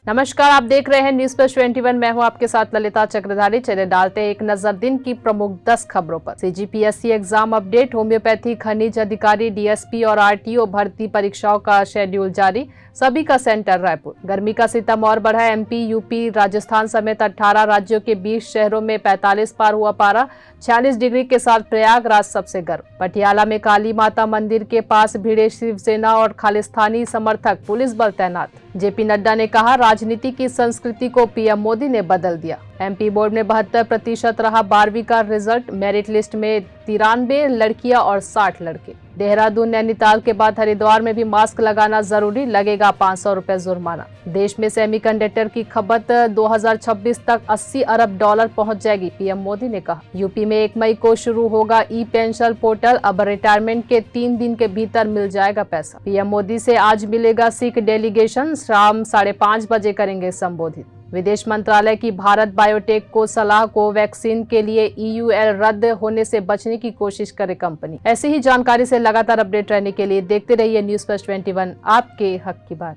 नमस्कार, आप देख रहे हैं न्यूज प्लस 21। मैं हूं आपके साथ ललिता चक्रधारी। चलिए डालते हैं एक नजर दिन की प्रमुख 10 खबरों पर। सीजीपीएससी एग्जाम अपडेट, होम्योपैथी, खनिज अधिकारी, डीएसपी और आरटीओ भर्ती परीक्षाओं का शेड्यूल जारी। सभी का सेंटर रायपुर। गर्मी का सितम और बढ़ा। एमपी, यूपी, राजस्थान समेत 18 राज्यों के 20 शहरों में 45 पार हुआ पारा। 46 डिग्री के साथ प्रयागराज सबसे गर्म। पटियाला में काली माता मंदिर के पास भिड़े शिवसेना और खालिस्तानी समर्थक, पुलिस बल तैनात। जेपी नड्डा ने कहा, राजनीति की संस्कृति को पीएम मोदी ने बदल दिया। एमपी बोर्ड में 72% रहा 12वीं का रिजल्ट। मेरिट लिस्ट में 93 लड़कियां और 60 लड़के। देहरादून, नैनीताल के बाद हरिद्वार में भी मास्क लगाना जरूरी, लगेगा 500 रुपए जुर्माना। देश में सेमीकंडक्टर की खपत 2026 तक $80 अरब पहुंच जाएगी, पीएम मोदी ने कहा। यूपी में 1 मई को शुरू होगा ई पेंशन पोर्टल। अब रिटायरमेंट के 3 दिन के भीतर मिल जाएगा पैसा। पीएम मोदी से आज मिलेगा सिख डेलीगेशन, शाम 5:30 बजे करेंगे संबोधित। विदेश मंत्रालय की भारत बायोटेक को सलाह, कोवैक्सीन के लिए ईयूएल रद्द होने से बचने की कोशिश करे कंपनी। ऐसी ही जानकारी से लगातार अपडेट रहने के लिए देखते रहिए न्यूज प्लस 21, आपके हक की बात।